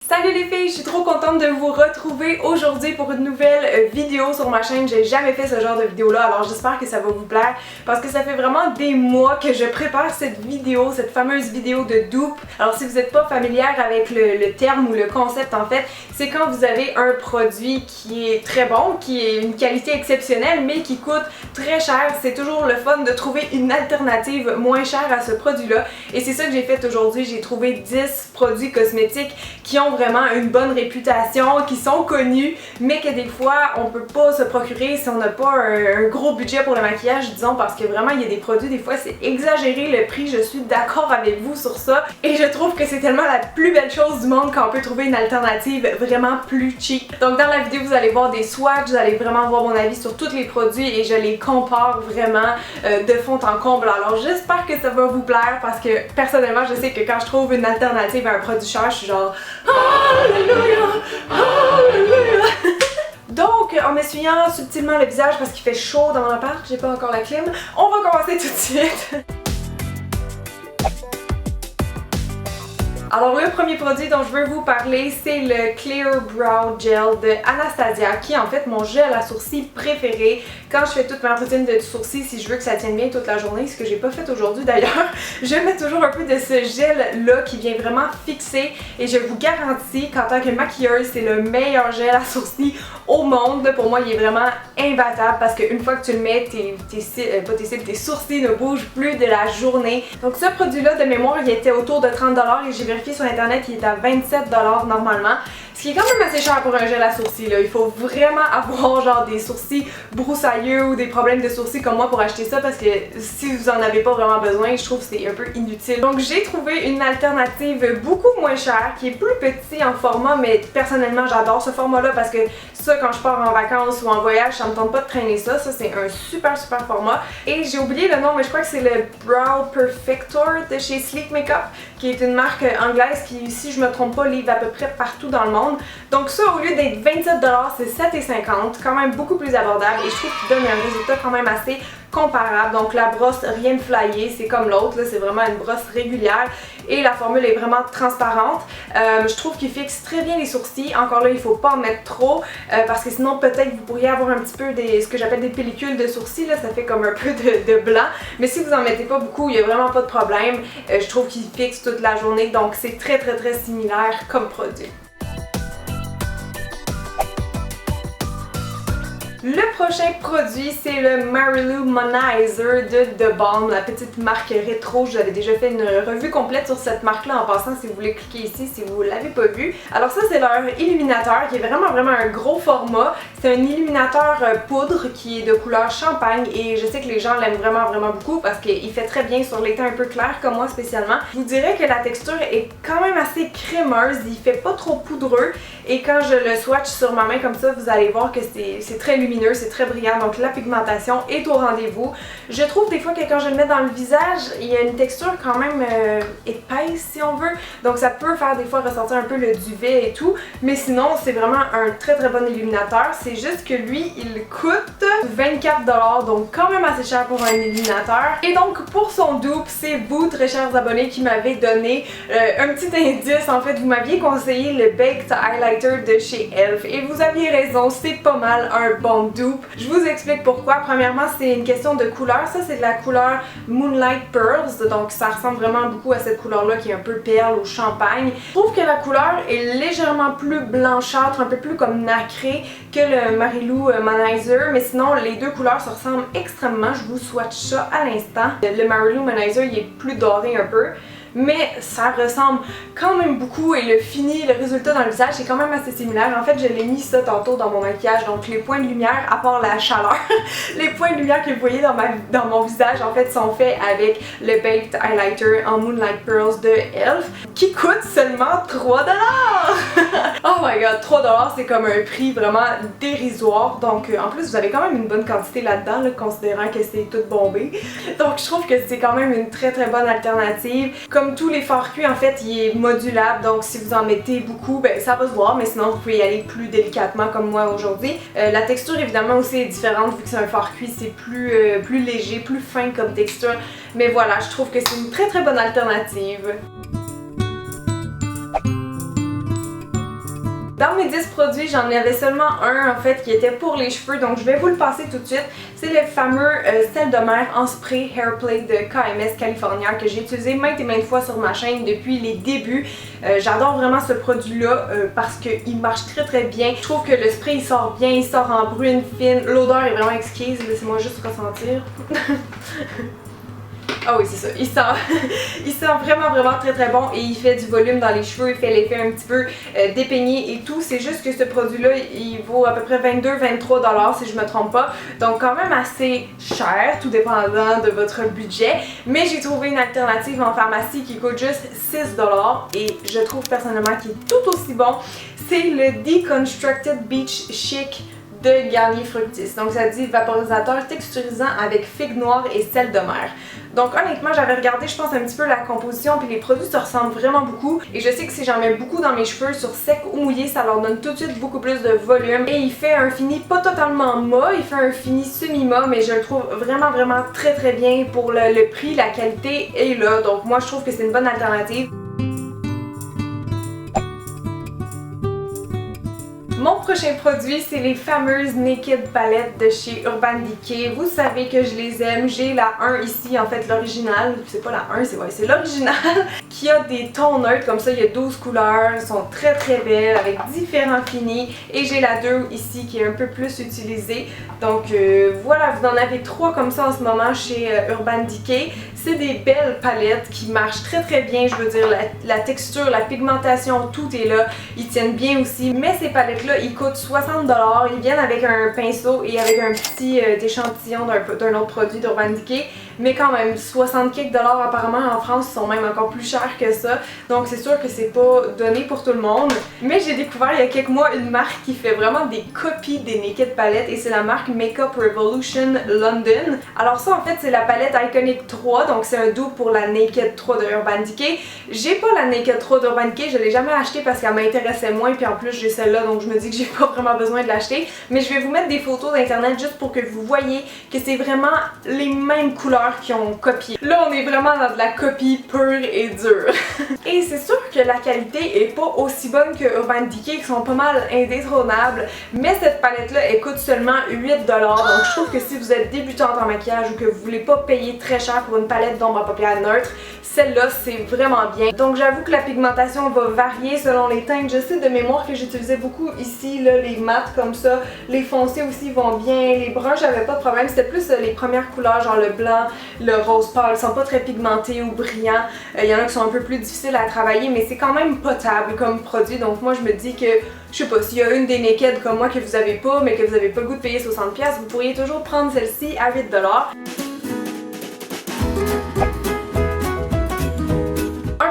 Salut les filles, je suis trop contente de vous retrouver aujourd'hui pour une nouvelle vidéo sur ma chaîne. J'ai jamais fait ce genre de vidéo là, alors j'espère que ça va vous plaire parce que ça fait vraiment des mois que je prépare cette vidéo, cette fameuse vidéo de dupe. Alors si vous n'êtes pas familière avec le terme ou le concept en fait, c'est quand vous avez un produit qui est très bon, qui est une qualité exceptionnelle mais qui coûte très cher. C'est toujours le fun de trouver une alternative moins chère à ce produit là et c'est ça que j'ai fait aujourd'hui. J'ai trouvé 10 produits cosmétiques qui ont vraiment une bonne réputation, qui sont connus, mais que des fois on peut pas se procurer si on n'a pas un gros budget pour le maquillage, disons, parce que vraiment il y a des produits, des fois c'est exagéré le prix, je suis d'accord avec vous sur ça, et je trouve que c'est tellement la plus belle chose du monde quand on peut trouver une alternative vraiment plus cheap. Donc dans la vidéo vous allez voir des swatchs, vous allez vraiment voir mon avis sur tous les produits et je les compare vraiment de fond en comble. Alors j'espère que ça va vous plaire parce que personnellement je sais que quand je trouve une alternative à un produit cher, je suis genre Alléluia! Alléluia! Donc, en m'essuyant subtilement le visage parce qu'il fait chaud dans mon appart, j'ai pas encore la clim, on va commencer tout de suite! Alors le premier produit dont je veux vous parler, c'est le Clear Brow Gel de Anastasia, qui est en fait mon gel à sourcils préféré quand je fais toute ma routine de sourcils. Si je veux que ça tienne bien toute la journée, ce que j'ai pas fait aujourd'hui d'ailleurs, je mets toujours un peu de ce gel là qui vient vraiment fixer, et je vous garantis qu'en tant que maquilleuse, c'est le meilleur gel à sourcils au monde. Pour moi, il est vraiment imbattable parce qu'une fois que tu le mets, tes sourcils ne bougent plus de la journée. Donc ce produit là, de mémoire, il était autour de 30$ et j'ai vérifié sur internet, il est à 27$ normalement, ce qui est quand même assez cher pour un gel à sourcils là. Il faut vraiment avoir genre des sourcils broussailleux ou des problèmes de sourcils comme moi pour acheter ça, parce que si vous en avez pas vraiment besoin, je trouve que c'est un peu inutile. Donc j'ai trouvé une alternative beaucoup moins chère qui est plus petit en format, mais personnellement j'adore ce format là parce que ça, quand je pars en vacances ou en voyage, ça me tente pas de traîner ça. Ça c'est un super format, et j'ai oublié le nom mais je crois que c'est le Brow Perfector de chez Sleek Makeup, qui est une marque anglaise qui, si je me trompe pas, livre à peu près partout dans le monde. Donc ça, au lieu d'être 27$, c'est 7,50$, quand même beaucoup plus abordable, et je trouve qu'il donne un résultat quand même assez comparable. Donc la brosse, rien de flyé, c'est comme l'autre, c'est vraiment une brosse régulière et la formule est vraiment transparente. Je trouve qu'il fixe très bien les sourcils. Encore là, il faut pas en mettre trop parce que sinon peut-être vous pourriez avoir un petit peu ce que j'appelle des pellicules de sourcils, là, ça fait comme un peu de blanc, mais si vous en mettez pas beaucoup, il y a vraiment pas de problème. Je trouve qu'il fixe toute la journée, donc c'est très similaire comme produit. Le prochain produit, c'est le Marilu Manizer de The Balm, la petite marque rétro. J'avais déjà fait une revue complète sur cette marque-là en passant, si vous voulez cliquer ici si vous l'avez pas vu. Alors ça, c'est leur illuminateur qui est vraiment un gros format. C'est un illuminateur poudre qui est de couleur champagne, et je sais que les gens l'aiment vraiment beaucoup parce qu'il fait très bien sur les teints un peu clairs comme moi spécialement. Je vous dirais que la texture est quand même assez crémeuse, il fait pas trop poudreux, et quand je le swatch sur ma main comme ça, vous allez voir que c'est très lumineux, c'est très brillant, donc la pigmentation est au rendez-vous. Je trouve des fois que quand je le mets dans le visage, il y a une texture quand même épaisse si on veut, donc ça peut faire des fois ressortir un peu le duvet et tout, mais sinon c'est vraiment un très bon illuminateur. C'est juste que lui, il coûte 24$, donc quand même assez cher pour un illuminateur. Et donc pour son dupe, c'est vous, très chers abonnés, qui m'avez donné un petit indice. En fait, vous m'aviez conseillé le Baked Highlighter de chez e.l.f. et vous aviez raison, c'est pas mal un bon dupe. Je vous explique pourquoi. Premièrement, c'est une question de couleur. Ça, c'est de la couleur Moonlight Pearls, donc ça ressemble vraiment beaucoup à cette couleur-là qui est un peu perle ou champagne. Je trouve que la couleur est légèrement plus blanchâtre, un peu plus comme nacré que le Marilu Manizer, mais sinon les deux couleurs se ressemblent extrêmement. Je vous swatch ça à l'instant. Le Marilu Manizer, il est plus doré un peu, mais ça ressemble quand même beaucoup, et le fini, le résultat dans le visage est quand même assez similaire. En fait, je l'ai mis ça tantôt dans mon maquillage, donc les points de lumière, à part la chaleur, les points de lumière que vous voyez dans mon visage en fait sont faits avec le Baked Highlighter en Moonlight Pearls de e.l.f. qui coûte seulement 3$! Oh my god, 3$, c'est comme un prix vraiment dérisoire. Donc en plus vous avez quand même une bonne quantité là-dedans, là, considérant que c'est tout bombé. Donc je trouve que c'est quand même une très bonne alternative. Comme tous les fards cuits, en fait, il est modulable, donc si vous en mettez beaucoup, ben ça va se voir, mais sinon vous pouvez y aller plus délicatement comme moi aujourd'hui. La texture évidemment aussi est différente, vu que c'est un fard cuit, c'est plus léger, plus fin comme texture, mais voilà, je trouve que c'est une très bonne alternative. Dans mes 10 produits, j'en avais seulement un en fait qui était pour les cheveux, donc je vais vous le passer tout de suite. C'est le fameux sel de mer en spray Hairplay de KMS California que j'ai utilisé maintes et maintes fois sur ma chaîne depuis les débuts. J'adore vraiment ce produit-là parce qu'il marche très bien. Je trouve que le spray il sort bien, il sort en brune fine. L'odeur est vraiment exquise, laissez-moi juste ressentir. Ah oui, c'est ça, il sent vraiment très bon et il fait du volume dans les cheveux, il fait l'effet un petit peu dépeigné et tout. C'est juste que ce produit-là, il vaut à peu près 22-23$ si je me trompe pas. Donc quand même assez cher, tout dépendant de votre budget. Mais j'ai trouvé une alternative en pharmacie qui coûte juste 6$ et je trouve personnellement qu'il est tout aussi bon. C'est le Deconstructed Beach Chic de Garnier Fructis. Donc ça dit vaporisateur texturisant avec figue noire et sel de mer. Donc honnêtement, j'avais regardé, je pense, un petit peu la composition puis les produits se ressemblent vraiment beaucoup. Et je sais que si j'en mets beaucoup dans mes cheveux sur sec ou mouillé, ça leur donne tout de suite beaucoup plus de volume. Et il fait un fini pas totalement mat, il fait un fini semi-mat, mais je le trouve vraiment très bien pour le prix, la qualité est là. Donc moi, je trouve que c'est une bonne alternative. Mon prochain produit, c'est les fameuses Naked palettes de chez Urban Decay. Vous savez que je les aime. J'ai la 1 ici, en fait l'original. C'est pas la 1, c'est l'original. Qui a des tons neutres, comme ça il y a 12 couleurs. Elles sont très belles avec différents finis. Et j'ai la 2 ici qui est un peu plus utilisée. Donc voilà, vous en avez 3 comme ça en ce moment chez Urban Decay. C'est des belles palettes qui marchent très bien. Je veux dire, la texture, la pigmentation, tout est là. Ils tiennent bien aussi. Mais ces palettes-là, ils coûtent 60$. Ils viennent avec un pinceau et avec un petit échantillon d'un autre produit d'Urban Decay. Mais quand même, 60 quelques dollars apparemment en France sont même encore plus chers que ça. Donc c'est sûr que c'est pas donné pour tout le monde. Mais j'ai découvert il y a quelques mois une marque qui fait vraiment des copies des Naked palettes et c'est la marque Makeup Revolution London. Alors ça en fait c'est la palette Iconic 3, donc c'est un dupe pour la Naked 3 de Urban Decay. J'ai pas la Naked 3 d'Urban Decay, je l'ai jamais achetée parce qu'elle m'intéressait moins puis en plus j'ai celle-là donc je me dis que j'ai pas vraiment besoin de l'acheter. Mais je vais vous mettre des photos d'internet juste pour que vous voyez que c'est vraiment les mêmes couleurs qui ont copié. Là on est vraiment dans de la copie pure et dure. Et c'est sûr que la qualité est pas aussi bonne que Urban Decay qui sont pas mal indétrônables, mais cette palette là elle coûte seulement 8$. Donc je trouve que si vous êtes débutante en maquillage ou que vous voulez pas payer très cher pour une palette d'ombre à paupières neutre, celle-là c'est vraiment bien. Donc j'avoue que la pigmentation va varier selon les teintes. Je sais de mémoire que j'utilisais beaucoup ici là, les mats comme ça, les foncés aussi vont bien, les bruns j'avais pas de problème, c'était plus les premières couleurs genre le blanc, le rose pâle, ils sont pas très pigmentés ou brillants. Il y en a qui sont un peu plus difficiles à travailler mais c'est quand même potable comme produit donc moi je me dis que je sais pas, s'il y a une des Naked comme moi que vous avez pas mais que vous avez pas le goût de payer 60$, vous pourriez toujours prendre celle-ci à 8$.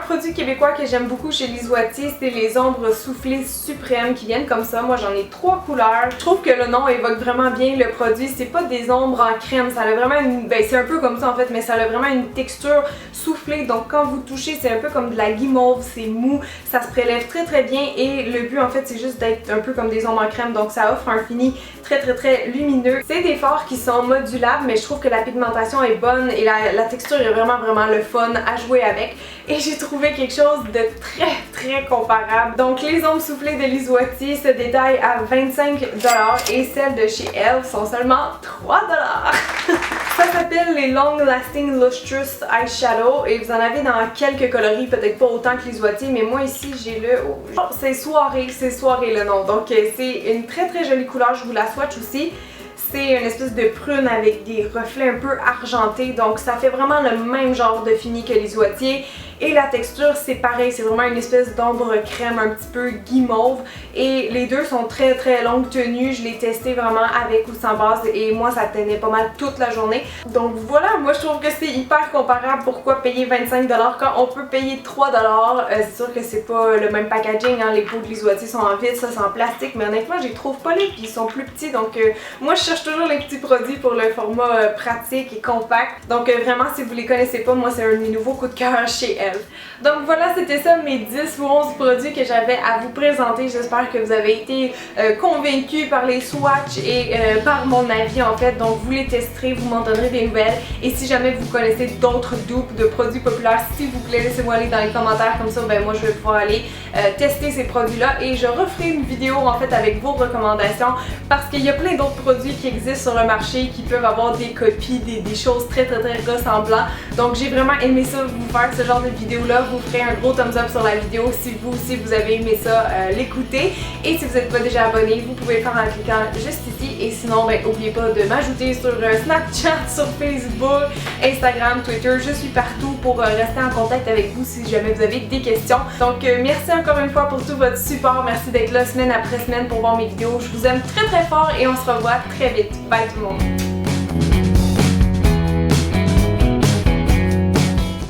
Produit québécois que j'aime beaucoup chez Lisuati, c'est les ombres soufflées suprêmes qui viennent comme ça. Moi j'en ai 3 couleurs. Je trouve que le nom évoque vraiment bien le produit. C'est pas des ombres en crème, ça a vraiment une... Ben c'est un peu comme ça en fait, mais ça a vraiment une texture soufflée. Donc quand vous touchez, c'est un peu comme de la guimauve, c'est mou, ça se prélève très bien et le but en fait c'est juste d'être un peu comme des ombres en crème. Donc ça offre un fini très lumineux. C'est des fards qui sont modulables mais je trouve que la pigmentation est bonne et la texture est vraiment le fun à jouer avec. Et j'ai trouvé quelque chose de très comparable. Donc les ombres soufflées de Lisuati se détaillent à 25$ et celles de chez Elle sont seulement 3$. Ça s'appelle les Long Lasting Lustrous Eyeshadow et vous en avez dans quelques coloris, peut-être pas autant que Lisuati, mais moi ici j'ai le... Oh, c'est soirée le nom. Donc c'est une très jolie couleur, je vous la swatch aussi. C'est une espèce de prune avec des reflets un peu argentés, donc ça fait vraiment le même genre de fini que Lisuati. Et la texture c'est pareil, c'est vraiment une espèce d'ombre crème un petit peu guimauve et les deux sont très longue tenue. Je l'ai testé vraiment avec ou sans base et moi ça tenait pas mal toute la journée. Donc voilà, moi je trouve que c'est hyper comparable. Pourquoi payer 25$ quand on peut payer 3$? C'est sûr que c'est pas le même packaging, hein. Les pots de Lisuati sont en vitre, ça c'est en plastique, mais honnêtement j'y trouve pas les puis ils sont plus petits donc moi je cherche toujours les petits produits pour le format pratique et compact. Donc vraiment, si vous les connaissez pas, moi c'est un de mes nouveaux coups de cœur chez elle. Donc voilà, c'était ça mes 10 ou 11 produits que j'avais à vous présenter. J'espère que vous avez été convaincus par les swatchs et par mon avis en fait. Donc vous les testerez, vous m'en donnerez des nouvelles. Et si jamais vous connaissez d'autres dupes de produits populaires, s'il vous plaît, laissez-moi aller dans les commentaires, comme ça ben moi je vais pouvoir aller tester ces produits-là et je referai une vidéo en fait avec vos recommandations parce qu'il y a plein d'autres produits qui existent sur le marché qui peuvent avoir des copies, des choses très ressemblantes. Donc j'ai vraiment aimé ça, vous faire ce genre de vidéo-là. Vous ferez un gros thumbs up sur la vidéo si vous aussi vous avez aimé ça, l'écouter. Et si vous n'êtes pas déjà abonné, vous pouvez le faire en cliquant juste ici. Et sinon, ben n'oubliez pas de m'ajouter sur Snapchat, sur Facebook, Instagram, Twitter. Je suis partout pour rester en contact avec vous si jamais vous avez des questions. Donc merci encore une fois pour tout votre support. Merci d'être là semaine après semaine pour voir mes vidéos. Je vous aime très fort et on se revoit très vite. Bye tout le monde!